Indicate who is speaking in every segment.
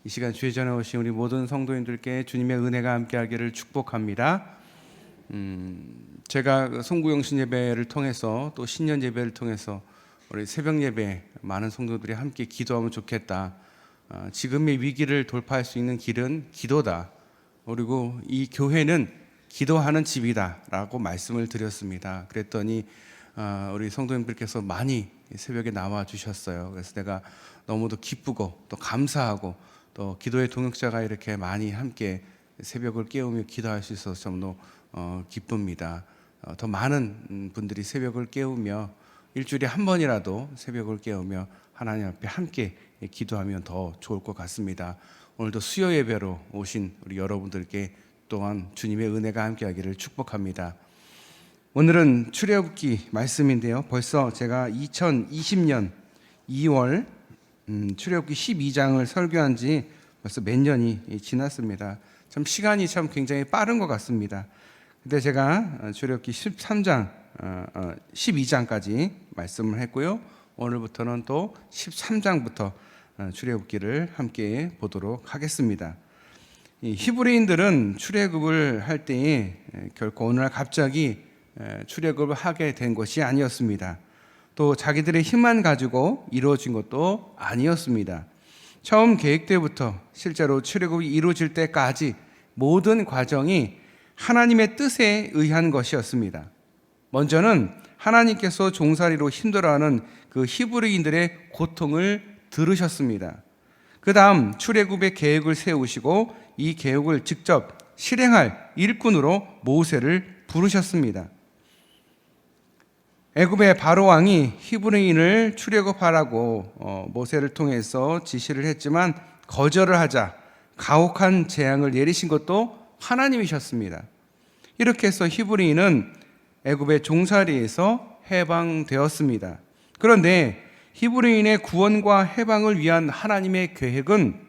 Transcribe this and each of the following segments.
Speaker 1: 이 시간 주의 전에 오신 우리 모든 성도님들께 주님의 은혜가 함께하기를 축복합니다. 제가 송구영신 예배를 통해서 또 신년 예배를 통해서 우리 새벽 예배 많은 성도들이 함께 기도하면 좋겠다. 지금의 위기를 돌파할 수 있는 길은 기도다. 그리고 이 교회는 기도하는 집이다라고 말씀을 드렸습니다. 그랬더니 우리 성도님들께서 많이 새벽에 나와 주셨어요. 그래서 내가 너무도 기쁘고 또 감사하고 또 기도의 동역자가 이렇게 많이 함께 새벽을 깨우며 기도할 수 있어서 너무 기쁩니다. 더 많은 분들이 새벽을 깨우며 일주일에 한 번이라도 새벽을 깨우며 하나님 앞에 함께 기도하면 더 좋을 것 같습니다. 오늘도 수요 예배로 오신 우리 여러분들께 또한 주님의 은혜가 함께하기를 축복합니다. 오늘은 출애굽기 말씀인데요. 벌써 제가 2020년 2월 출애굽기 12장을 설교한 지 벌써 몇 년이 지났습니다. 참 시간이 참 굉장히 빠른 것 같습니다. 근데 제가 출애굽기 12장까지 말씀을 했고요. 오늘부터는 또 13장부터 출애굽기를 함께 보도록 하겠습니다. 이 히브리인들은 출애굽을 할 때에 결코 어느 날 갑자기 출애굽을 하게 된 것이 아니었습니다. 또 자기들의 힘만 가지고 이루어진 것도 아니었습니다. 처음 계획 때부터 실제로 출애굽이 이루어질 때까지 모든 과정이 하나님의 뜻에 의한 것이었습니다. 먼저는 하나님께서 종살이로 힘들어하는 그 히브리인들의 고통을 들으셨습니다. 그 다음 출애굽의 계획을 세우시고 이 계획을 직접 실행할 일꾼으로 모세를 부르셨습니다. 애굽의 바로 왕이 히브리인을 출애굽하라고 모세를 통해서 지시를 했지만 거절을 하자 가혹한 재앙을 내리신 것도 하나님이셨습니다. 이렇게 해서 히브리인은 애굽의 종살이에서 해방되었습니다. 그런데 히브리인의 구원과 해방을 위한 하나님의 계획은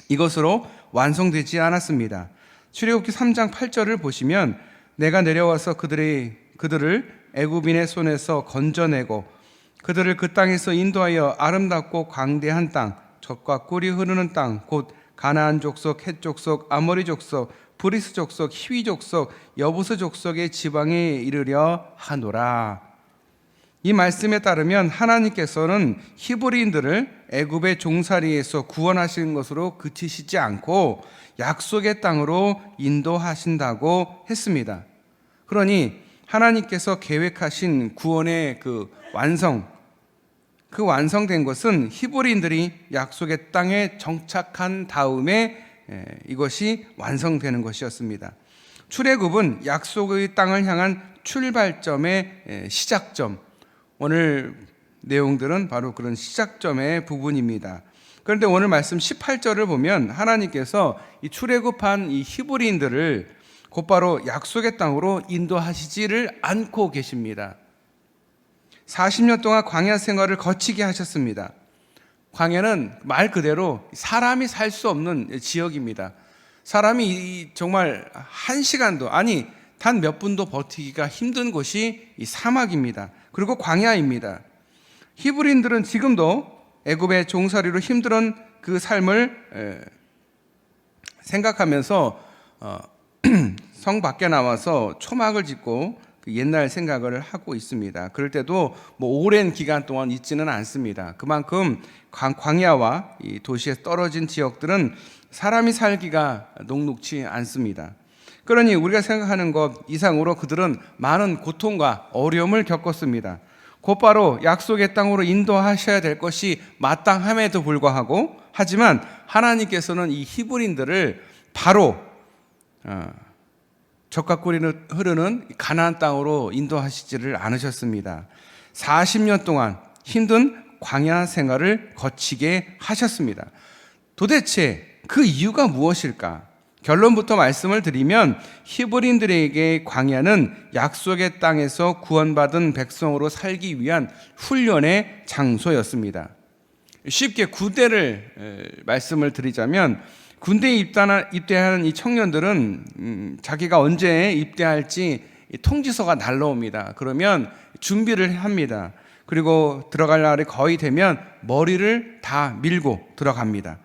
Speaker 1: 이것으로 완성되지 않았습니다. 출애굽기 3장 8절을 보시면 내가 내려와서 그들을 애굽인의 손에서 건져내고 그들을 그 땅에서 인도하여 아름답고 광대한 땅, 젖과 꿀이 흐르는 땅, 곧 가나안 족속, 헷 족속, 아모리 족속, 브리스 족속, 히위 족속, 여부스 족속의 지방에 이르려 하노라. 이 말씀에 따르면 하나님께서는 히브리인들을 애굽의 종살이에서 구원하시는 것으로 그치시지 않고 약속의 땅으로 인도하신다고 했습니다. 그러니 하나님께서 계획하신 구원의 그 완성된 것은 히브리인들이 약속의 땅에 정착한 다음에 이것이 완성되는 것이었습니다. 출애굽은 약속의 땅을 향한 출발점의 시작점, 오늘 내용들은 바로 그런 시작점의 부분입니다. 그런데 오늘 말씀 18절을 보면 하나님께서 이 출애굽한 이 히브리인들을 곧바로 약속의 땅으로 인도하시지를 않고 계십니다. 40년 동안 광야 생활을 거치게 하셨습니다. 광야는 말 그대로 사람이 살 수 없는 지역입니다. 사람이 정말 한 시간도 아니 단 몇 분도 버티기가 힘든 곳이 이 사막입니다. 그리고 광야입니다. 히브리인들은 지금도 애굽의 종살이로 힘든 그 삶을 생각하면서 성 밖에 나와서 초막을 짓고 그 옛날 생각을 하고 있습니다. 그럴 때도 오랜 기간 동안 있지는 않습니다. 그만큼 광야와 이 도시에 떨어진 지역들은 사람이 살기가 녹록지 않습니다. 그러니 우리가 생각하는 것 이상으로 그들은 많은 고통과 어려움을 겪었습니다. 곧바로 약속의 땅으로 인도하셔야 될 것이 마땅함에도 불구하고 하지만 하나님께서는 이 히브리인들을 바로 젖과 꿀이 흐르는 가나안 땅으로 인도하시지를 않으셨습니다. 40년 동안 힘든 광야 생활을 거치게 하셨습니다. 도대체 그 이유가 무엇일까? 결론부터 말씀을 드리면 히브리인들에게 광야는 약속의 땅에서 구원받은 백성으로 살기 위한 훈련의 장소였습니다. 쉽게 군대를 말씀을 드리자면 군대에 입대하는 이 청년들은 자기가 언제 입대할지 통지서가 날라옵니다. 그러면 준비를 합니다. 그리고 들어갈 날이 거의 되면 머리를 다 밀고 들어갑니다.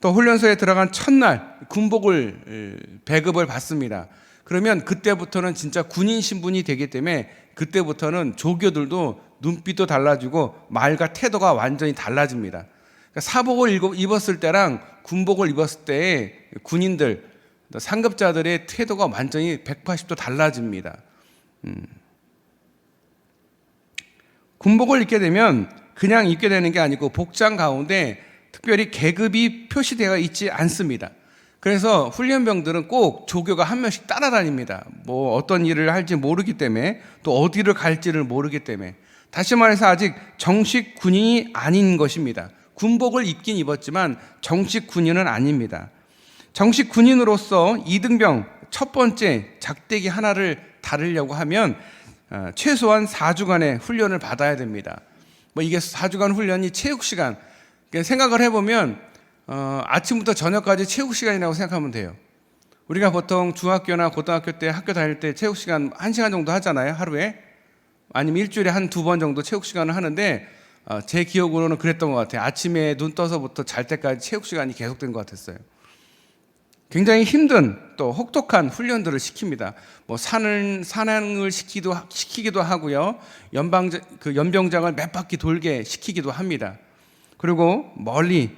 Speaker 1: 또 훈련소에 들어간 첫날 군복을 배급을 받습니다. 그러면 그때부터는 진짜 군인 신분이 되기 때문에 그때부터는 조교들도 눈빛도 달라지고 말과 태도가 완전히 달라집니다. 그러니까 사복을 입었을 때랑 군복을 입었을 때의 군인들, 상급자들의 태도가 완전히 180도 달라집니다. 군복을 입게 되면 그냥 입게 되는 게 아니고 복장 가운데 특별히 계급이 표시되어 있지 않습니다. 그래서 훈련병들은 꼭 조교가 한 명씩 따라다닙니다. 뭐 어떤 일을 할지 모르기 때문에, 또 어디를 갈지를 모르기 때문에. 다시 말해서 아직 정식 군인이 아닌 것입니다. 군복을 입긴 입었지만 정식 군인은 아닙니다. 정식 군인으로서 이등병 첫 번째 작대기 하나를 다루려고 하면 최소한 4주간의 훈련을 받아야 됩니다. 뭐 이게 4주간 훈련이 체육시간, 생각을 해보면 아침부터 저녁까지 체육시간이라고 생각하면 돼요. 우리가 보통 중학교나 고등학교 때 학교 다닐 때 체육시간 1시간 정도 하잖아요, 하루에. 아니면 일주일에 한 2번 정도 체육시간을 하는데 제 기억으로는 그랬던 것 같아요. 아침에 눈 떠서부터 잘 때까지 체육시간이 계속된 것 같았어요. 굉장히 힘든 또 혹독한 훈련들을 시킵니다. 뭐 산행을 시키기도 하고요. 연병장을 몇 바퀴 돌게 시키기도 합니다. 그리고 멀리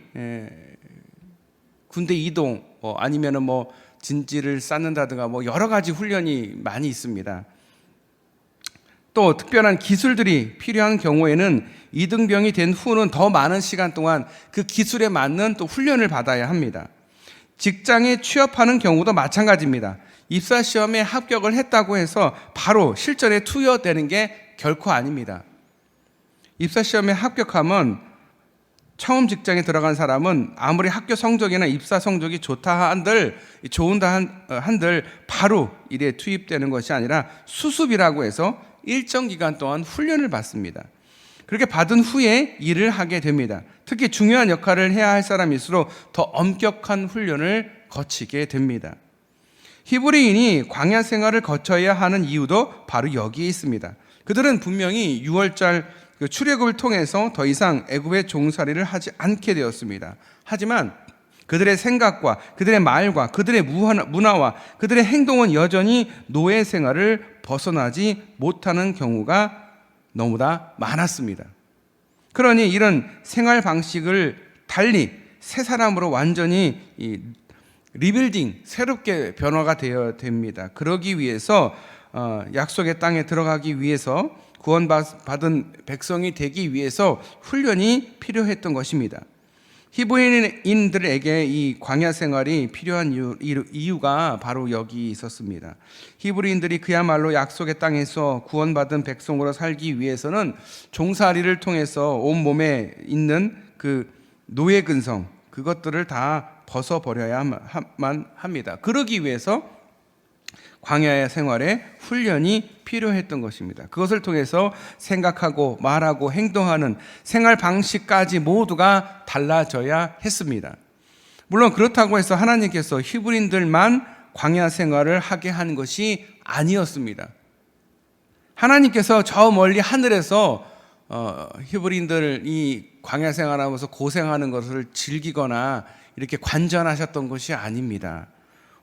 Speaker 1: 군대 이동, 아니면은 뭐 진지를 쌓는다든가 뭐 여러 가지 훈련이 많이 있습니다. 또 특별한 기술들이 필요한 경우에는 이등병이 된 후는 더 많은 시간 동안 그 기술에 맞는 또 훈련을 받아야 합니다. 직장에 취업하는 경우도 마찬가지입니다. 입사시험에 합격을 했다고 해서 바로 실전에 투여되는 게 결코 아닙니다. 입사시험에 합격하면 처음 직장에 들어간 사람은 아무리 학교 성적이나 입사 성적이 좋다 한들 바로 일에 투입되는 것이 아니라 수습이라고 해서 일정 기간 동안 훈련을 받습니다. 그렇게 받은 후에 일을 하게 됩니다. 특히 중요한 역할을 해야 할 사람일수록 더 엄격한 훈련을 거치게 됩니다. 히브리인이 광야 생활을 거쳐야 하는 이유도 바로 여기에 있습니다. 그들은 분명히 6월절 출애굽을 통해서 더 이상 애굽의 종살이를 하지 않게 되었습니다. 하지만 그들의 생각과 그들의 말과 그들의 문화와 그들의 행동은 여전히 노예 생활을 벗어나지 못하는 경우가 너무나 많았습니다. 그러니 이런 생활 방식을 달리 새 사람으로 완전히 리빌딩, 새롭게 변화가 되어야 됩니다. 그러기 위해서 약속의 땅에 들어가기 위해서 구원받은 백성이 되기 위해서 훈련이 필요했던 것입니다. 히브리인들에게 이 광야 생활이 필요한 이유가 바로 여기 있었습니다. 히브리인들이 그야말로 약속의 땅에서 구원받은 백성으로 살기 위해서는 종살이를 통해서 온몸에 있는 그 노예 근성, 그것들을 다 벗어버려야만 합니다. 그러기 위해서 광야의 생활에 훈련이 필요했던 것입니다. 그것을 통해서 생각하고 말하고 행동하는 생활 방식까지 모두가 달라져야 했습니다. 물론 그렇다고 해서 하나님께서 히브리인들만 광야 생활을 하게 한 것이 아니었습니다. 하나님께서 저 멀리 하늘에서 히브리인들 이 광야 생활하면서 고생하는 것을 즐기거나 이렇게 관전하셨던 것이 아닙니다.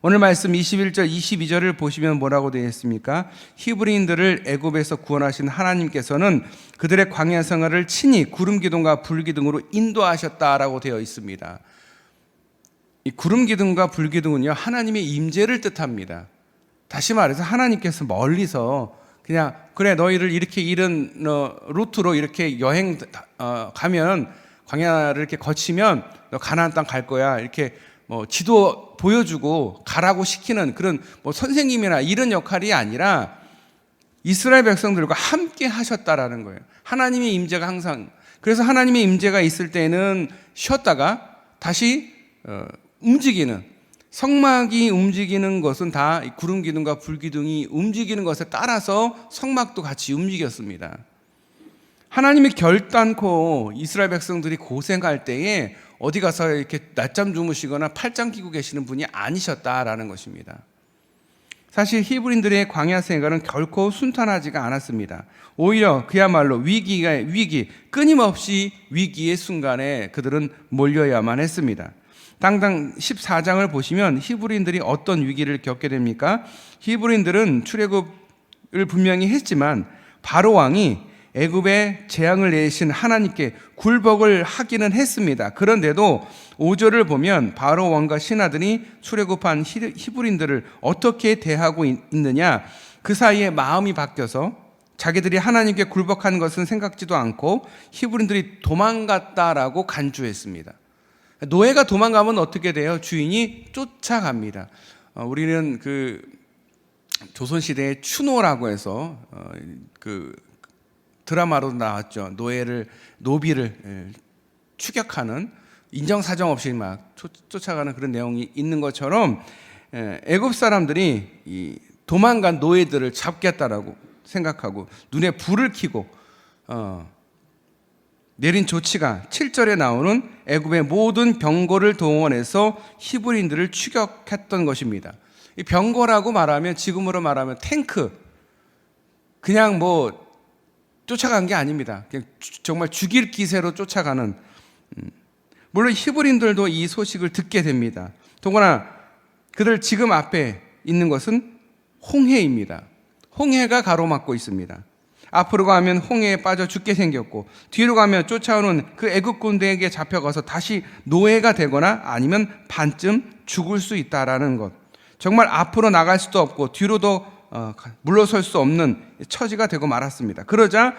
Speaker 1: 오늘 말씀 21절 22절을 보시면 뭐라고 되어 있습니까? 히브리인들을 애굽에서 구원하신 하나님께서는 그들의 광야 생활을 친히 구름 기둥과 불 기둥으로 인도하셨다라고 되어 있습니다. 이 구름 기둥과 불 기둥은요, 하나님의 임재를 뜻합니다. 다시 말해서 하나님께서 멀리서 그냥 그래 너희를 이렇게 이런 루트로 이렇게 여행 가면 광야를 이렇게 거치면 너 가나안 땅 갈 거야 이렇게 뭐 지도 보여주고 가라고 시키는 그런 뭐 선생님이나 이런 역할이 아니라 이스라엘 백성들과 함께 하셨다라는 거예요. 하나님의 임재가 항상, 그래서 하나님의 임재가 있을 때는 쉬었다가 다시 움직이는, 성막이 움직이는 것은 다 구름 기둥과 불 기둥이 움직이는 것에 따라서 성막도 같이 움직였습니다. 하나님이 결단코 이스라엘 백성들이 고생할 때에 어디 가서 이렇게 낮잠 주무시거나 팔짱 끼고 계시는 분이 아니셨다라는 것입니다. 사실 히브리인들의 광야 생활은 결코 순탄하지가 않았습니다. 오히려 그야말로 위기, 끊임없이 위기의 순간에 그들은 몰려야만 했습니다. 당장 14장을 보시면 히브리인들이 어떤 위기를 겪게 됩니까? 히브리인들은 출애굽을 분명히 했지만 바로 왕이 애굽에 재앙을 내신 하나님께 굴복을 하기는 했습니다. 그런데도 5절을 보면 바로 왕과 신하들이 출애굽한 히브리인들을 어떻게 대하고 있느냐, 그 사이에 마음이 바뀌어서 자기들이 하나님께 굴복한 것은 생각지도 않고 히브리인들이 도망갔다라고 간주했습니다. 노예가 도망가면 어떻게 돼요? 주인이 쫓아갑니다. 우리는 그 조선시대의 추노라고 해서 그 드라마로 나왔죠. 노비를 추격하는, 인정사정 없이 막 쫓아가는 그런 내용이 있는 것처럼 애굽 사람들이 이 도망간 노예들을 잡겠다라고 생각하고 눈에 불을 켜고 내린 조치가 7절에 나오는 애굽의 모든 병거를 동원해서 히브리인들을 추격했던 것입니다. 이 병거라고 말하면 지금으로 말하면 탱크, 그냥 뭐 쫓아간 게 아닙니다. 그냥 정말 죽일 기세로 쫓아가는. 물론 히브리인들도 이 소식을 듣게 됩니다. 더구나 그들 지금 앞에 있는 것은 홍해입니다. 홍해가 가로막고 있습니다. 앞으로 가면 홍해에 빠져 죽게 생겼고, 뒤로 가면 쫓아오는 그 애굽 군대에게 잡혀가서 다시 노예가 되거나 아니면 반쯤 죽을 수 있다라는 것. 정말 앞으로 나갈 수도 없고 뒤로도 물러설 수 없는 처지가 되고 말았습니다. 그러자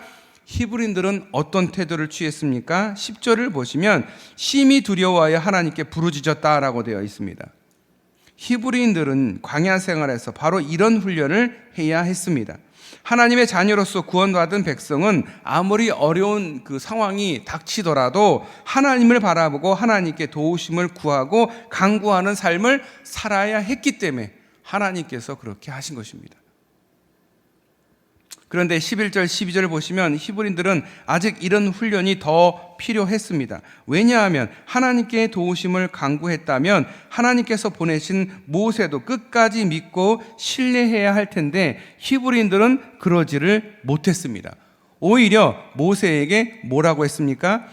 Speaker 1: 히브리인들은 어떤 태도를 취했습니까? 10절을 보시면 심히 두려워하여 하나님께 부르짖었다라고 되어 있습니다. 히브리인들은 광야 생활에서 바로 이런 훈련을 해야 했습니다. 하나님의 자녀로서 구원받은 백성은 아무리 어려운 그 상황이 닥치더라도 하나님을 바라보고 하나님께 도우심을 구하고 간구하는 삶을 살아야 했기 때문에 하나님께서 그렇게 하신 것입니다. 그런데 11절, 12절을 보시면 히브리인들은 아직 이런 훈련이 더 필요했습니다. 왜냐하면 하나님께 도우심을 간구했다면 하나님께서 보내신 모세도 끝까지 믿고 신뢰해야 할 텐데 히브리인들은 그러지를 못했습니다. 오히려 모세에게 뭐라고 했습니까?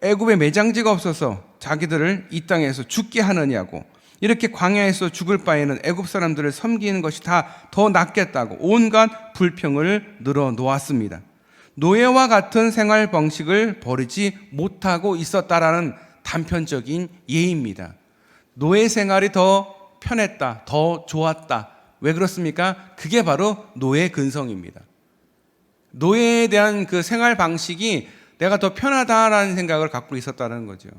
Speaker 1: 애굽에 매장지가 없어서 자기들을 이 땅에서 죽게 하느냐고, 이렇게 광야에서 죽을 바에는 애굽 사람들을 섬기는 것이 다 더 낫겠다고 온갖 불평을 늘어놓았습니다. 노예와 같은 생활 방식을 버리지 못하고 있었다라는 단편적인 예입니다. 노예 생활이 더 편했다, 더 좋았다. 왜 그렇습니까? 그게 바로 노예 근성입니다. 노예에 대한 그 생활 방식이 내가 더 편하다라는 생각을 갖고 있었다는 거죠.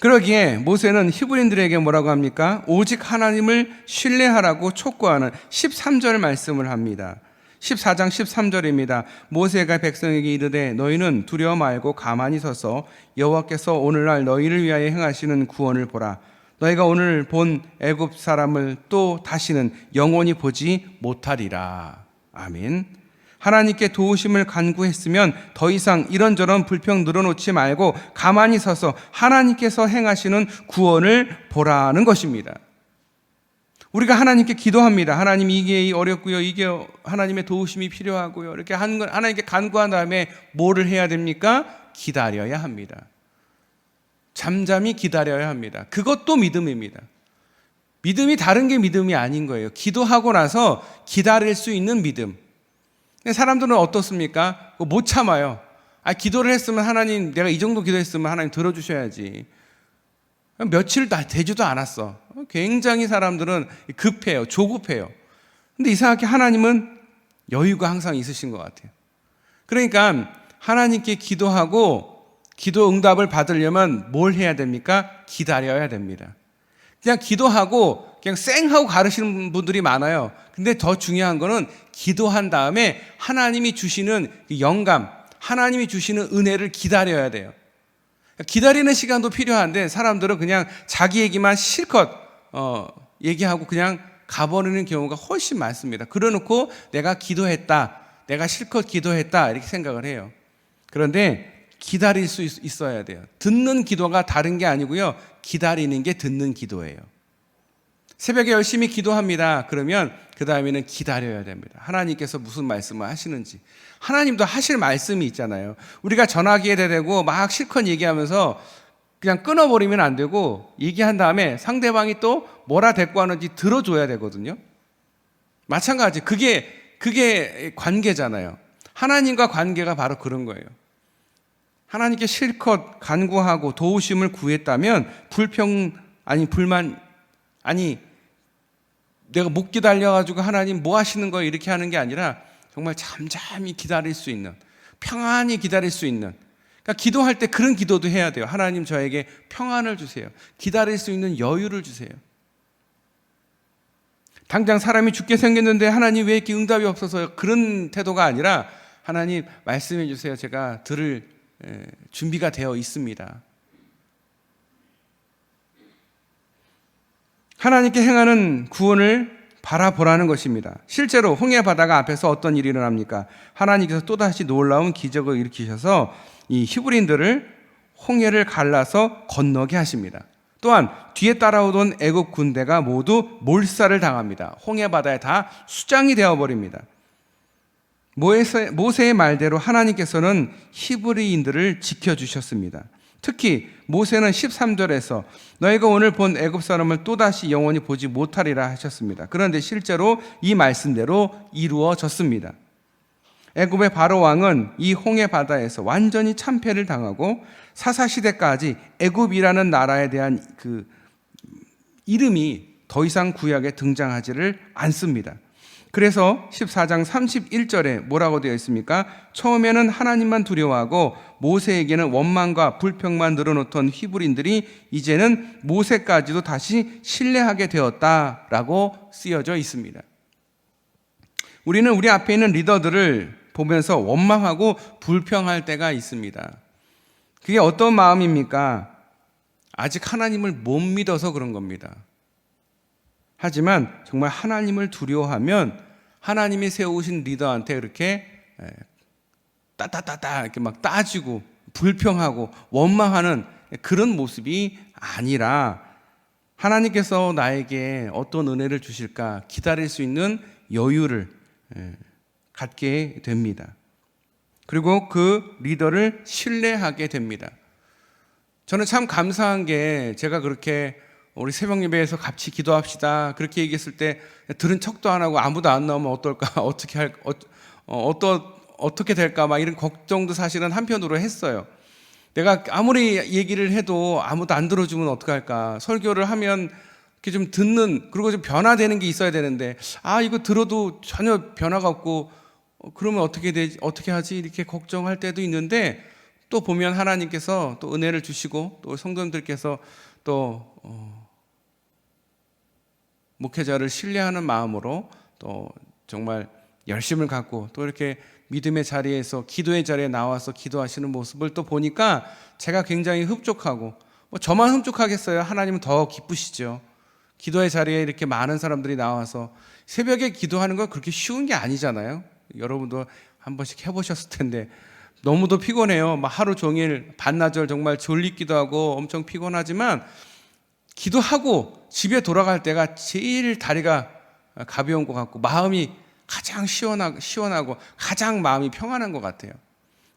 Speaker 1: 그러기에 모세는 히브리인들에게 뭐라고 합니까? 오직 하나님을 신뢰하라고 촉구하는 13절 말씀을 합니다. 14장 13절입니다. 모세가 백성에게 이르되 너희는 두려워 말고 가만히 서서 여호와께서 오늘날 너희를 위하여 행하시는 구원을 보라. 너희가 오늘 본 애굽 사람을 또 다시는 영원히 보지 못하리라. 아멘. 하나님께 도우심을 간구했으면 더 이상 이런저런 불평 늘어놓지 말고 가만히 서서 하나님께서 행하시는 구원을 보라는 것입니다. 우리가 하나님께 기도합니다. 하나님, 이게 어렵고요, 이게 하나님의 도우심이 필요하고요, 이렇게 하나님께 간구한 다음에 뭐를 해야 됩니까? 기다려야 합니다. 잠잠히 기다려야 합니다. 그것도 믿음입니다. 믿음이 다른 게 믿음이 아닌 거예요. 기도하고 나서 기다릴 수 있는 믿음. 사람들은 어떻습니까? 못 참아요. 기도를 했으면 하나님, 내가 이 정도 기도했으면 하나님 들어주셔야지. 며칠 되지도 않았어. 굉장히 사람들은 급해요. 조급해요. 근데 이상하게 하나님은 여유가 항상 있으신 것 같아요. 그러니까 하나님께 기도하고 기도 응답을 받으려면 뭘 해야 됩니까? 기다려야 됩니다. 그냥 기도하고 그냥 쌩하고 가르치는 분들이 많아요. 근데 더 중요한 거는 기도한 다음에 하나님이 주시는 영감, 하나님이 주시는 은혜를 기다려야 돼요. 기다리는 시간도 필요한데 사람들은 그냥 자기 얘기만 실컷 얘기하고 그냥 가버리는 경우가 훨씬 많습니다. 그래놓고 내가 기도했다, 내가 실컷 기도했다 이렇게 생각을 해요. 그런데 기다릴 수 있어야 돼요. 듣는 기도가 다른 게 아니고요, 기다리는 게 듣는 기도예요. 새벽에 열심히 기도합니다. 그러면 그 다음에는 기다려야 됩니다. 하나님께서 무슨 말씀을 하시는지. 하나님도 하실 말씀이 있잖아요. 우리가 전화기에 대고 막 실컷 얘기하면서 그냥 끊어버리면 안 되고, 얘기한 다음에 상대방이 또 뭐라 대꾸하는지 들어줘야 되거든요. 마찬가지. 그게 관계잖아요. 하나님과 관계가 바로 그런 거예요. 하나님께 실컷 간구하고 도우심을 구했다면 불만, 내가 못 기다려가지고 하나님 뭐 하시는 거예요? 이렇게 하는 게 아니라 정말 잠잠히 기다릴 수 있는, 평안히 기다릴 수 있는, 그러니까 기도할 때 그런 기도도 해야 돼요. 하나님 저에게 평안을 주세요. 기다릴 수 있는 여유를 주세요. 당장 사람이 죽게 생겼는데 하나님 왜 이렇게 응답이 없어서, 그런 태도가 아니라 하나님 말씀해 주세요. 제가 들을 준비가 되어 있습니다. 하나님께 행하는 구원을 바라보라는 것입니다. 실제로 홍해 바다가 앞에서 어떤 일이 일어납니까? 하나님께서 또다시 놀라운 기적을 일으키셔서 이 히브리인들을 홍해를 갈라서 건너게 하십니다. 또한 뒤에 따라오던 애국 군대가 모두 몰살을 당합니다. 홍해 바다에 다 수장이 되어버립니다. 모세의 말대로 하나님께서는 히브리인들을 지켜주셨습니다. 특히 모세는 13절에서 너희가 오늘 본 애굽 사람을 또다시 영원히 보지 못하리라 하셨습니다. 그런데 실제로 이 말씀대로 이루어졌습니다. 애굽의 바로 왕은 이 홍해 바다에서 완전히 참패를 당하고 사사시대까지 애굽이라는 나라에 대한 그 이름이 더 이상 구약에 등장하지를 않습니다. 그래서 14장 31절에 뭐라고 되어 있습니까? 처음에는 하나님만 두려워하고 모세에게는 원망과 불평만 늘어놓던 히브리인들이 이제는 모세까지도 다시 신뢰하게 되었다라고 쓰여져 있습니다. 우리는 우리 앞에 있는 리더들을 보면서 원망하고 불평할 때가 있습니다. 그게 어떤 마음입니까? 아직 하나님을 못 믿어서 그런 겁니다. 하지만 정말 하나님을 두려워하면 하나님이 세우신 리더한테 그렇게 따따따따 이렇게 막 따지고 불평하고 원망하는 그런 모습이 아니라, 하나님께서 나에게 어떤 은혜를 주실까 기다릴 수 있는 여유를 갖게 됩니다. 그리고 그 리더를 신뢰하게 됩니다. 저는 참 감사한 게, 제가 그렇게 우리 새벽 예배에서 같이 기도합시다 그렇게 얘기했을 때 들은 척도 안 하고 아무도 안 나오면 어떨까, 어떻게 될까 막 이런 걱정도 사실은 한편으로 했어요. 내가 아무리 얘기를 해도 아무도 안 들어주면 어떡할까, 설교를 하면 이렇게 좀 듣는, 그리고 좀 변화되는 게 있어야 되는데, 이거 들어도 전혀 변화가 없고 그러면 어떻게 하지 이렇게 걱정할 때도 있는데, 또 보면 하나님께서 또 은혜를 주시고 또 성도님들께서 또 목회자를 신뢰하는 마음으로 또 정말 열심을 갖고 또 이렇게 믿음의 자리에서, 기도의 자리에 나와서 기도하시는 모습을 또 보니까 제가 굉장히 흡족하고, 저만 흡족하겠어요? 하나님은 더 기쁘시죠. 기도의 자리에 이렇게 많은 사람들이 나와서 새벽에 기도하는 건 그렇게 쉬운 게 아니잖아요. 여러분도 한 번씩 해보셨을 텐데 너무도 피곤해요. 막 하루 종일 반나절 정말 졸리기도 하고 엄청 피곤하지만, 기도하고 집에 돌아갈 때가 제일 다리가 가벼운 것 같고 마음이 가장 시원하고 가장 마음이 평안한 것 같아요.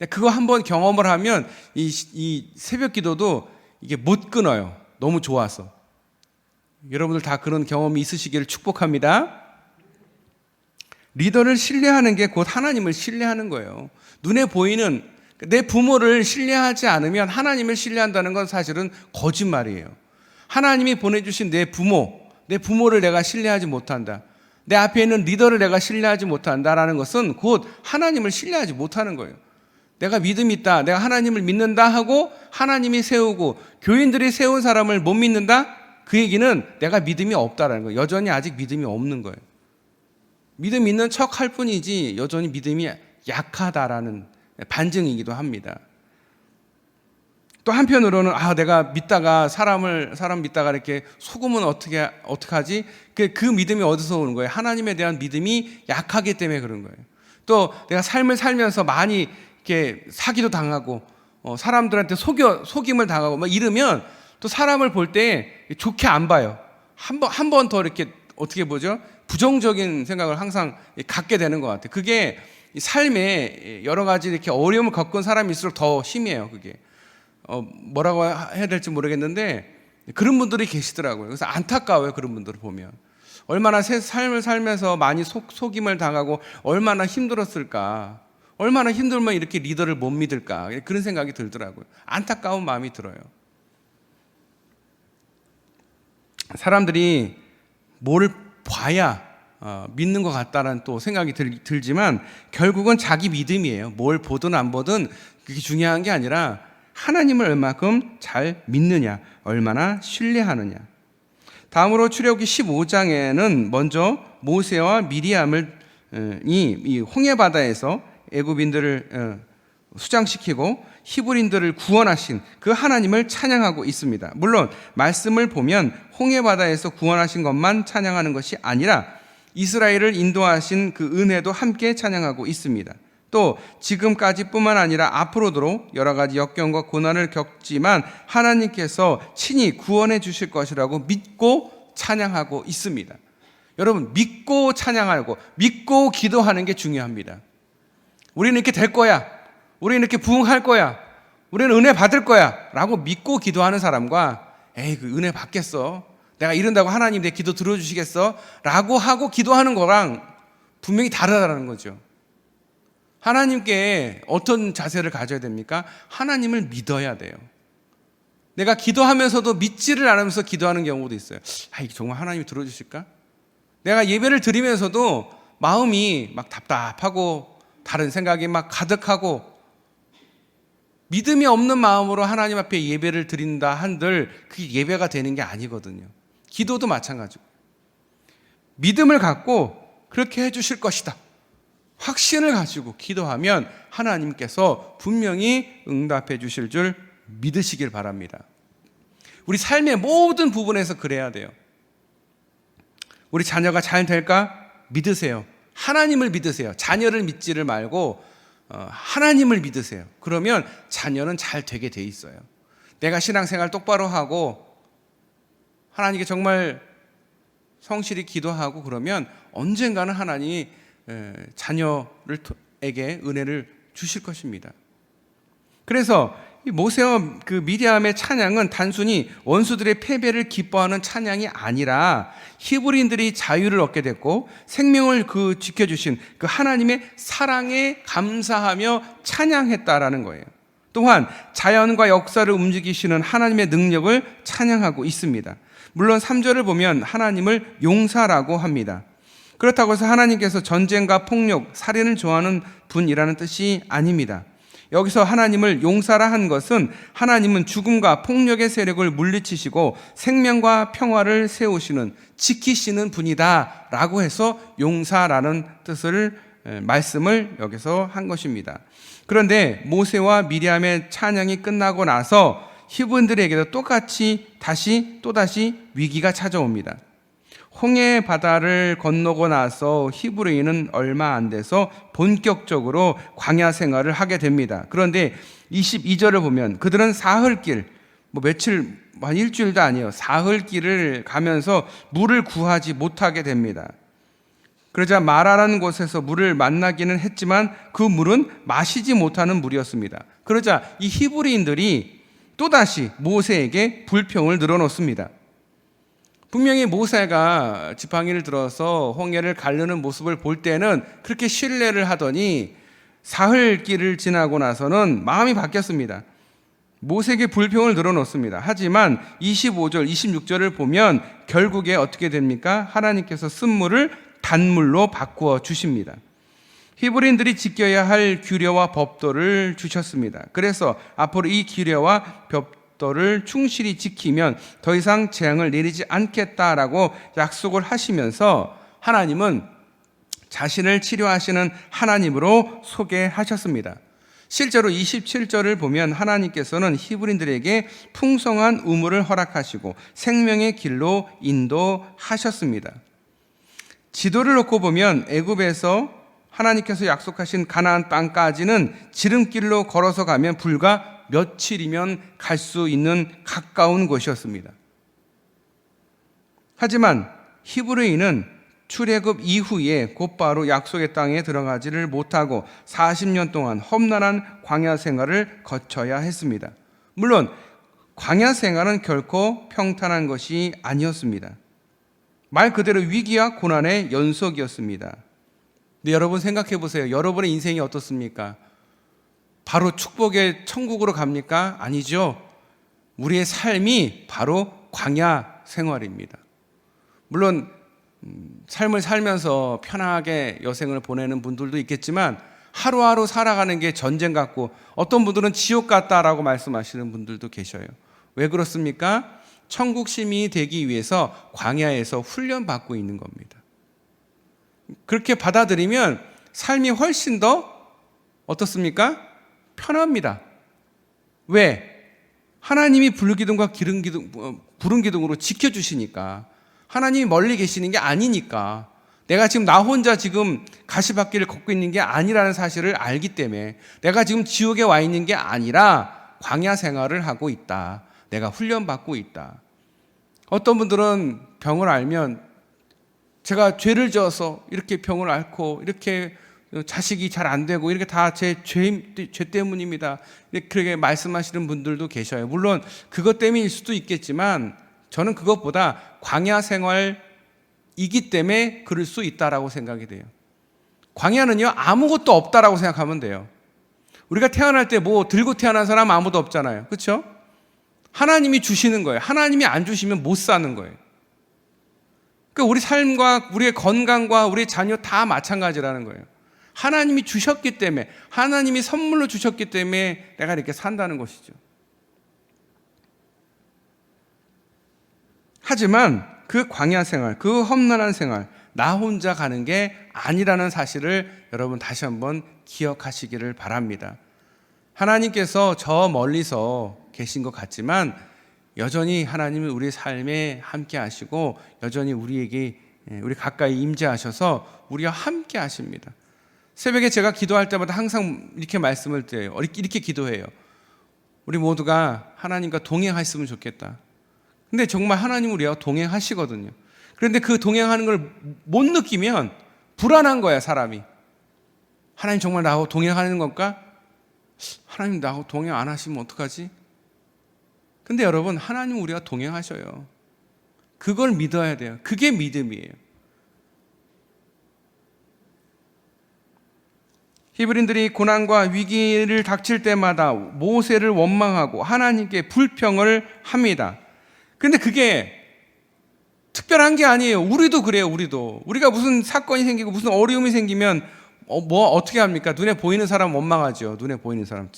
Speaker 1: 그거 한번 경험을 하면 이 새벽 기도도 이게 못 끊어요. 너무 좋아서. 여러분들 다 그런 경험이 있으시기를 축복합니다. 리더를 신뢰하는 게 곧 하나님을 신뢰하는 거예요. 눈에 보이는 내 부모를 신뢰하지 않으면 하나님을 신뢰한다는 건 사실은 거짓말이에요. 하나님이 보내주신 내 부모를 내가 신뢰하지 못한다, 내 앞에 있는 리더를 내가 신뢰하지 못한다라는 것은 곧 하나님을 신뢰하지 못하는 거예요. 내가 믿음이 있다, 내가 하나님을 믿는다 하고 하나님이 세우고 교인들이 세운 사람을 못 믿는다, 그 얘기는 내가 믿음이 없다라는 거예요. 여전히 아직 믿음이 없는 거예요. 믿음 있는 척 할 뿐이지 여전히 믿음이 약하다라는 반증이기도 합니다. 또 한편으로는 내가 믿다가 사람 믿다가 이렇게 속으면 어떻게 하지? 그 믿음이 어디서 오는 거예요? 하나님에 대한 믿음이 약하기 때문에 그런 거예요. 또 내가 삶을 살면서 많이 이렇게 사기도 당하고 사람들한테 속임을 당하고 막 이러면 또 사람을 볼 때 좋게 안 봐요. 한 번 더 이렇게 어떻게 보죠? 부정적인 생각을 항상 갖게 되는 것 같아요. 그게 삶에 여러 가지 이렇게 어려움을 겪은 사람일수록 더 심해요. 그게 뭐라고 해야 될지 모르겠는데 그런 분들이 계시더라고요. 그래서 안타까워요. 그런 분들을 보면 얼마나 새 삶을 살면서 많이 속임을 당하고 얼마나 힘들었을까. 얼마나 힘들면 이렇게 리더를 못 믿을까. 그런 생각이 들더라고요. 안타까운 마음이 들어요. 사람들이 뭘 봐야 믿는 것 같다는 또 생각이 들지만 결국은 자기 믿음이에요. 뭘 보든 안 보든 그게 중요한 게 아니라 하나님을 얼마큼 잘 믿느냐, 얼마나 신뢰하느냐. 다음으로 출애굽기 15장에는 먼저 모세와 미리암을 이 홍해 바다에서 애굽인들을 수장시키고 히브리인들을 구원하신 그 하나님을 찬양하고 있습니다. 물론 말씀을 보면 홍해 바다에서 구원하신 것만 찬양하는 것이 아니라 이스라엘을 인도하신 그 은혜도 함께 찬양하고 있습니다. 또 지금까지뿐만 아니라 앞으로도 여러 가지 역경과 고난을 겪지만 하나님께서 친히 구원해 주실 것이라고 믿고 찬양하고 있습니다. 여러분, 믿고 찬양하고 믿고 기도하는 게 중요합니다. 우리는 이렇게 될 거야. 우리는 이렇게 부흥할 거야. 우리는 은혜 받을 거야. 라고 믿고 기도하는 사람과 에이, 그 은혜 받겠어. 내가 이런다고 하나님 내 기도 들어주시겠어? 라고 하고 기도하는 거랑 분명히 다르다는 거죠. 하나님께 어떤 자세를 가져야 됩니까? 하나님을 믿어야 돼요. 내가 기도하면서도 믿지를 않으면서 기도하는 경우도 있어요. 이게 정말 하나님이 들어주실까? 내가 예배를 드리면서도 마음이 막 답답하고 다른 생각이 막 가득하고 믿음이 없는 마음으로 하나님 앞에 예배를 드린다 한들 그게 예배가 되는 게 아니거든요. 기도도 마찬가지고 믿음을 갖고 그렇게 해주실 것이다 확신을 가지고 기도하면 하나님께서 분명히 응답해 주실 줄 믿으시길 바랍니다. 우리 삶의 모든 부분에서 그래야 돼요. 우리 자녀가 잘 될까? 믿으세요. 하나님을 믿으세요. 자녀를 믿지를 말고 하나님을 믿으세요. 그러면 자녀는 잘 되게 돼 있어요. 내가 신앙생활 똑바로 하고 하나님께 정말 성실히 기도하고 그러면 언젠가는 하나님이 자녀에게 은혜를 주실 것입니다. 그래서 이 모세와 그 미리암의 찬양은 단순히 원수들의 패배를 기뻐하는 찬양이 아니라 히브리인들이 자유를 얻게 됐고 생명을 지켜주신 그 하나님의 사랑에 감사하며 찬양했다라는 거예요. 또한 자연과 역사를 움직이시는 하나님의 능력을 찬양하고 있습니다. 물론 3절을 보면 하나님을 용사라고 합니다. 그렇다고 해서 하나님께서 전쟁과 폭력, 살인을 좋아하는 분이라는 뜻이 아닙니다. 여기서 하나님을 용사라 한 것은 하나님은 죽음과 폭력의 세력을 물리치시고 생명과 평화를 세우시는, 지키시는 분이다 라고 해서 용사라는 뜻을 말씀을 여기서 한 것입니다. 그런데 모세와 미리암의 찬양이 끝나고 나서 히브리인들에게도 똑같이 또다시 위기가 찾아옵니다. 홍해 바다를 건너고 나서 히브리인은 얼마 안 돼서 본격적으로 광야 생활을 하게 됩니다. 그런데 22절을 보면 그들은 사흘길, 며칠, 한 일주일도 아니에요. 사흘길을 가면서 물을 구하지 못하게 됩니다. 그러자 마라라는 곳에서 물을 만나기는 했지만 그 물은 마시지 못하는 물이었습니다. 그러자 이 히브리인들이 또다시 모세에게 불평을 늘어놓습니다. 분명히 모세가 지팡이를 들어서 홍해를 가르는 모습을 볼 때는 그렇게 신뢰를 하더니 사흘길을 지나고 나서는 마음이 바뀌었습니다. 모세에게 불평을 늘어놓습니다. 하지만 25절, 26절을 보면 결국에 어떻게 됩니까? 하나님께서 쓴물을 단물로 바꾸어 주십니다. 히브리인들이 지켜야 할 규례와 법도를 주셨습니다. 그래서 앞으로 이 규례와 법도를 충실히 지키면 더 이상 재앙을 내리지 않겠다라고 약속을 하시면서 하나님은 자신을 치료하시는 하나님으로 소개하셨습니다. 실제로 27절을 보면 하나님께서는 히브리인들에게 풍성한 우물을 허락하시고 생명의 길로 인도하셨습니다. 지도를 놓고 보면 애굽에서 하나님께서 약속하신 가나안 땅까지는 지름길로 걸어서 가면 불과 며칠이면 갈 수 있는 가까운 곳이었습니다. 하지만 히브리인은 출애굽 이후에 곧바로 약속의 땅에 들어가지를 못하고 40년 동안 험난한 광야 생활을 거쳐야 했습니다. 물론 광야 생활은 결코 평탄한 것이 아니었습니다. 말 그대로 위기와 고난의 연속이었습니다. 근데 여러분 생각해 보세요. 여러분의 인생이 어떻습니까? 바로 축복의 천국으로 갑니까? 아니죠. 우리의 삶이 바로 광야 생활입니다. 물론 삶을 살면서 편하게 여생을 보내는 분들도 있겠지만 하루하루 살아가는 게 전쟁 같고 어떤 분들은 지옥 같다라고 말씀하시는 분들도 계셔요. 왜 그렇습니까? 천국 시민이 되기 위해서 광야에서 훈련받고 있는 겁니다. 그렇게 받아들이면 삶이 훨씬 더 어떻습니까? 편합니다. 왜? 하나님이 부르기둥과 부름기둥으로 지켜주시니까. 하나님이 멀리 계시는 게 아니니까. 내가 지금 나 혼자 지금 가시밭길을 걷고 있는 게 아니라는 사실을 알기 때문에 내가 지금 지옥에 와 있는 게 아니라 광야 생활을 하고 있다. 내가 훈련받고 있다. 어떤 분들은 병을 알면 제가 죄를 지어서 이렇게 병을 앓고 이렇게 자식이 잘 안 되고 이렇게 다 제 죄 때문입니다. 그렇게 말씀하시는 분들도 계셔요. 물론 그것 때문일 수도 있겠지만 저는 그것보다 광야 생활이기 때문에 그럴 수 있다라고 생각이 돼요. 광야는요 아무것도 없다라고 생각하면 돼요. 우리가 태어날 때 뭐 들고 태어난 사람 아무도 없잖아요. 그렇죠? 하나님이 주시는 거예요. 하나님이 안 주시면 못 사는 거예요. 그러니까 우리 삶과 우리의 건강과 우리의 자녀 다 마찬가지라는 거예요. 하나님이 주셨기 때문에, 하나님이 선물로 주셨기 때문에 내가 이렇게 산다는 것이죠. 하지만 그 광야 생활, 그 험난한 생활, 나 혼자 가는 게 아니라는 사실을 여러분 다시 한번 기억하시기를 바랍니다. 하나님께서 저 멀리서 계신 것 같지만 여전히 하나님은 우리 삶에 함께 하시고 여전히 우리 가까이 임재하셔서 우리와 함께 하십니다. 새벽에 제가 기도할 때마다 항상 이렇게 말씀을 드려요. 이렇게 기도해요. 우리 모두가 하나님과 동행했으면 좋겠다. 근데 정말 하나님은 우리와 동행하시거든요. 그런데 그 동행하는 걸 못 느끼면 불안한 거야, 사람이. 하나님 정말 나하고 동행하는 건가? 하나님 나하고 동행 안 하시면 어떡하지? 근데 여러분, 하나님 우리와 동행하셔요. 그걸 믿어야 돼요. 그게 믿음이에요. 히브리인들이 고난과 위기를 닥칠 때마다 모세를 원망하고 하나님께 불평을 합니다. 그런데 그게 특별한 게 아니에요. 우리도 그래요. 우리가 무슨 사건이 생기고 무슨 어려움이 생기면 어떻게 합니까? 눈에 보이는 사람 원망하죠. 눈에 보이는 사람.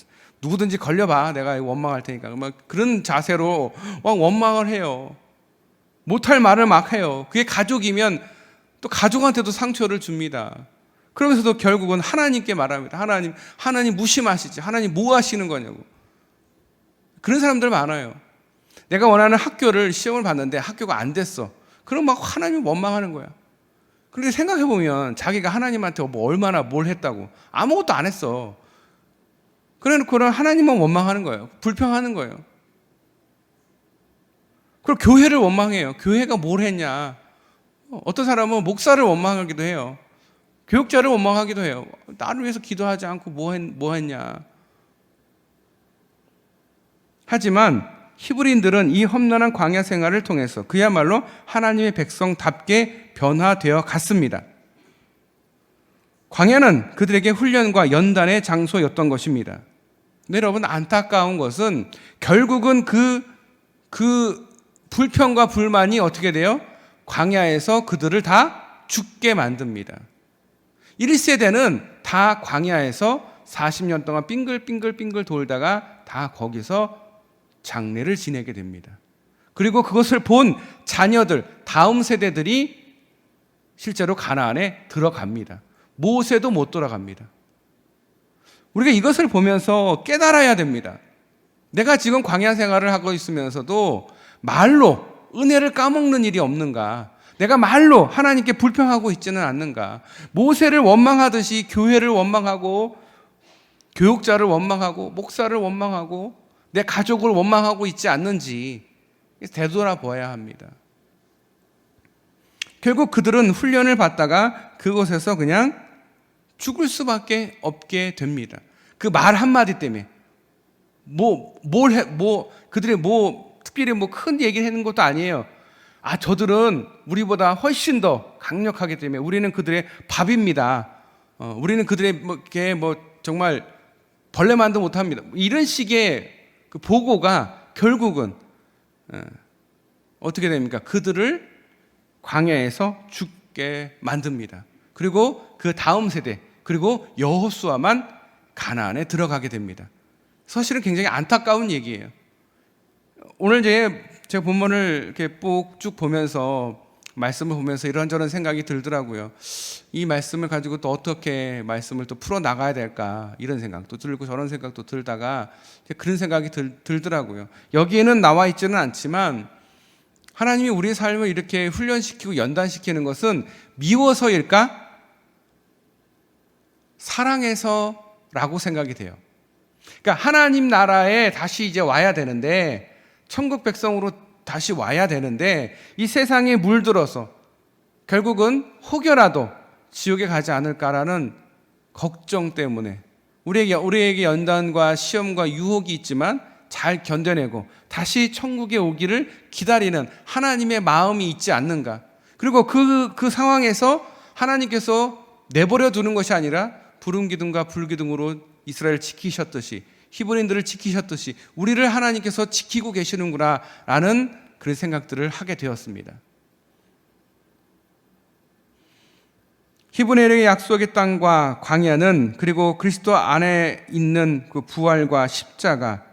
Speaker 1: 누구든지 걸려봐. 내가 원망할 테니까. 막 그런 자세로 막 원망을 해요. 못할 말을 막 해요. 그게 가족이면 또 가족한테도 상처를 줍니다. 그러면서도 결국은 하나님께 말합니다. 하나님 무심하시지. 하나님 뭐 하시는 거냐고. 그런 사람들 많아요. 내가 원하는 학교를 시험을 봤는데 학교가 안 됐어. 그럼 막 하나님 원망하는 거야. 그런데 생각해보면 자기가 하나님한테 얼마나 뭘 했다고. 아무것도 안 했어. 그래놓고는 하나님만 원망하는 거예요. 불평하는 거예요. 그리고 교회를 원망해요. 교회가 뭘 했냐. 어떤 사람은 목사를 원망하기도 해요. 교육자를 원망하기도 해요. 나를 위해서 기도하지 않고 뭐 했냐. 하지만 히브리인들은 이 험난한 광야 생활을 통해서 그야말로 하나님의 백성답게 변화되어 갔습니다. 광야는 그들에게 훈련과 연단의 장소였던 것입니다. 근데 여러분, 안타까운 것은 결국은 그 불평과 불만이 어떻게 돼요? 광야에서 그들을 다 죽게 만듭니다. 1세대는 다 광야에서 40년 동안 빙글빙글 돌다가 다 거기서 장례를 지내게 됩니다. 그리고 그것을 본 자녀들, 다음 세대들이 실제로 가나안에 들어갑니다. 모세도 못 돌아갑니다. 우리가 이것을 보면서 깨달아야 됩니다. 내가 지금 광야 생활을 하고 있으면서도 말로 은혜를 까먹는 일이 없는가? 내가 말로 하나님께 불평하고 있지는 않는가? 모세를 원망하듯이 교회를 원망하고 교육자를 원망하고 목사를 원망하고 내 가족을 원망하고 있지 않는지 되돌아봐야 합니다. 결국 그들은 훈련을 받다가 그곳에서 그냥 죽을 수밖에 없게 됩니다. 그 말 한마디 때문에 그들이 특별히 큰 얘기를 하는 것도 아니에요. 저들은 우리보다 훨씬 더 강력하기 때문에 우리는 그들의 밥입니다. 우리는 그들의 정말 벌레만도 못합니다. 이런 식의 그 보고가 결국은 어떻게 됩니까? 그들을 광야에서 죽게 만듭니다. 그리고 그 다음 세대, 그리고 여호수아만 가나안에 들어가게 됩니다. 사실은 굉장히 안타까운 얘기예요. 오늘 제가 본문을 이렇게 쭉 보면서, 말씀을 보면서 이런저런 생각이 들더라고요. 이 말씀을 가지고 또 어떻게 말씀을 또 풀어 나가야 될까, 이런 생각도 들고 저런 생각도 들다가 그런 생각이 들더라고요. 여기에는 나와 있지는 않지만 하나님이 우리의 삶을 이렇게 훈련시키고 연단시키는 것은 미워서일까? 사랑해서라고 생각이 돼요. 그러니까 하나님 나라에 다시 이제 와야 되는데, 천국 백성으로 다시 와야 되는데, 이 세상에 물들어서 결국은 혹여라도 지옥에 가지 않을까라는 걱정 때문에 우리에게 연단과 시험과 유혹이 있지만 잘 견뎌내고 다시 천국에 오기를 기다리는 하나님의 마음이 있지 않는가. 그리고 그 상황에서 하나님께서 내버려 두는 것이 아니라 부름 기둥과 불 기둥으로 이스라엘을 지키셨듯이, 히브리인들을 지키셨듯이 우리를 하나님께서 지키고 계시는구나 라는 그런 생각들을 하게 되었습니다. 히브리인에게 약속의 땅과 광야는, 그리고 그리스도 안에 있는 그 부활과 십자가,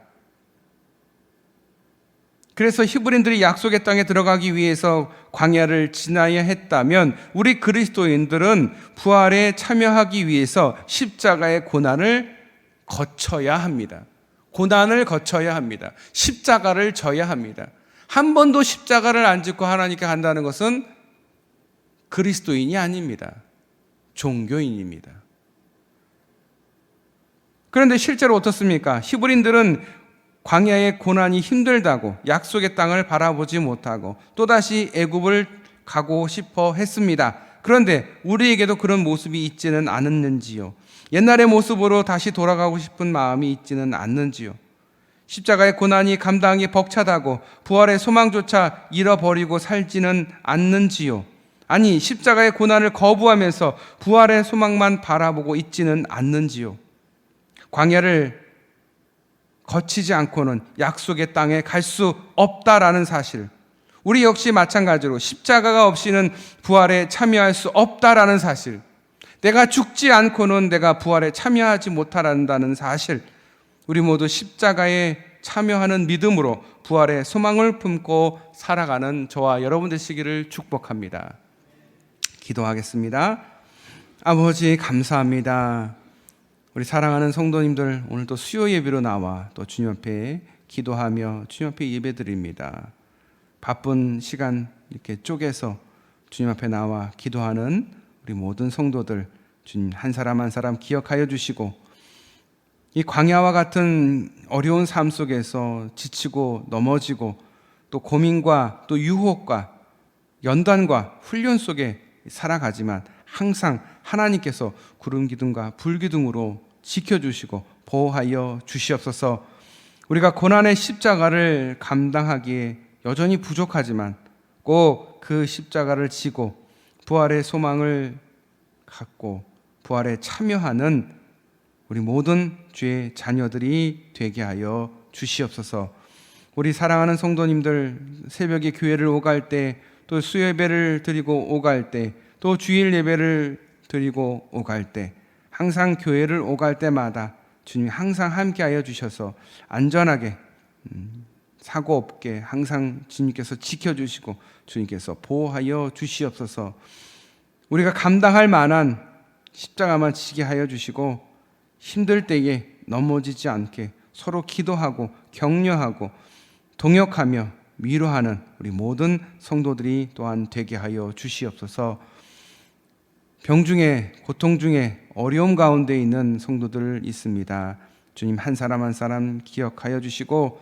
Speaker 1: 그래서 히브리인들이 약속의 땅에 들어가기 위해서 광야를 지나야 했다면 우리 그리스도인들은 부활에 참여하기 위해서 십자가의 고난을 거쳐야 합니다. 고난을 거쳐야 합니다. 십자가를 져야 합니다. 한 번도 십자가를 안 짚고 하나님께 간다는 것은 그리스도인이 아닙니다. 종교인입니다. 그런데 실제로 어떻습니까? 히브리인들은 광야의 고난이 힘들다고 약속의 땅을 바라보지 못하고 또다시 애굽을 가고 싶어 했습니다. 그런데 우리에게도 그런 모습이 있지는 않았는지요? 옛날의 모습으로 다시 돌아가고 싶은 마음이 있지는 않는지요? 십자가의 고난이 감당이 벅차다고 부활의 소망조차 잃어버리고 살지는 않는지요? 아니, 십자가의 고난을 거부하면서 부활의 소망만 바라보고 있지는 않는지요? 광야를 거치지 않고는 약속의 땅에 갈 수 없다라는 사실, 우리 역시 마찬가지로 십자가가 없이는 부활에 참여할 수 없다라는 사실, 내가 죽지 않고는 내가 부활에 참여하지 못한다는 사실, 우리 모두 십자가에 참여하는 믿음으로 부활의 소망을 품고 살아가는 저와 여러분 되시기를 축복합니다. 기도하겠습니다. 아버지, 감사합니다. 우리 사랑하는 성도님들, 오늘 또 수요 예배로 나와 또 주님 앞에 기도하며 주님 앞에 예배드립니다. 바쁜 시간 이렇게 쪼개서 주님 앞에 나와 기도하는 우리 모든 성도들, 주님 한 사람 한 사람 기억하여 주시고, 이 광야와 같은 어려운 삶 속에서 지치고 넘어지고 또 고민과 또 유혹과 연단과 훈련 속에 살아가지만 항상 하나님께서 구름 기둥과 불 기둥으로 지켜주시고 보호하여 주시옵소서. 우리가 고난의 십자가를 감당하기에 여전히 부족하지만 꼭 그 십자가를 지고 부활의 소망을 갖고 부활에 참여하는 우리 모든 주의 자녀들이 되게 하여 주시옵소서. 우리 사랑하는 성도님들, 새벽에 교회를 오갈 때, 또 수요 예배를 드리고 오갈 때, 또 주일 예배를 드리고 오갈 때, 항상 교회를 오갈 때마다 주님이 항상 함께하여 주셔서 안전하게 사고 없게 항상 주님께서 지켜주시고 주님께서 보호하여 주시옵소서. 우리가 감당할 만한 십자가만 지게 하여 주시고, 힘들 때에 넘어지지 않게 서로 기도하고 격려하고 동역하며 위로하는 우리 모든 성도들이 또한 되게 하여 주시옵소서. 병 중에, 고통 중에, 어려움 가운데 있는 성도들 있습니다. 주님 한 사람 한 사람 기억하여 주시고,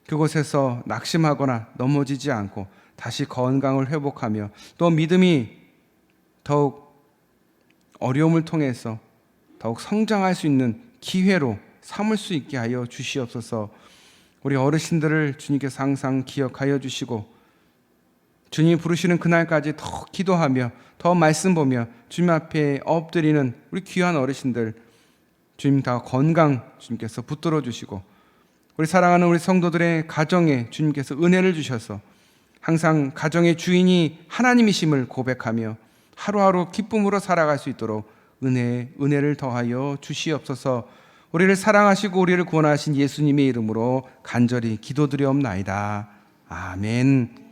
Speaker 1: 그곳에서 낙심하거나 넘어지지 않고 다시 건강을 회복하며 또 믿음이 더욱 어려움을 통해서 더욱 성장할 수 있는 기회로 삼을 수 있게 하여 주시옵소서. 우리 어르신들을 주님께서 항상 기억하여 주시고 주님이 부르시는 그날까지 더 기도하며 더 말씀 보며 주님 앞에 엎드리는 우리 귀한 어르신들 주님 다 건강 주님께서 붙들어 주시고 우리 사랑하는 우리 성도들의 가정에 주님께서 은혜를 주셔서 항상 가정의 주인이 하나님이심을 고백하며 하루하루 기쁨으로 살아갈 수 있도록 은혜를 더하여 주시옵소서. 우리를 사랑하시고 우리를 구원하신 예수님의 이름으로 간절히 기도드리옵나이다. 아멘.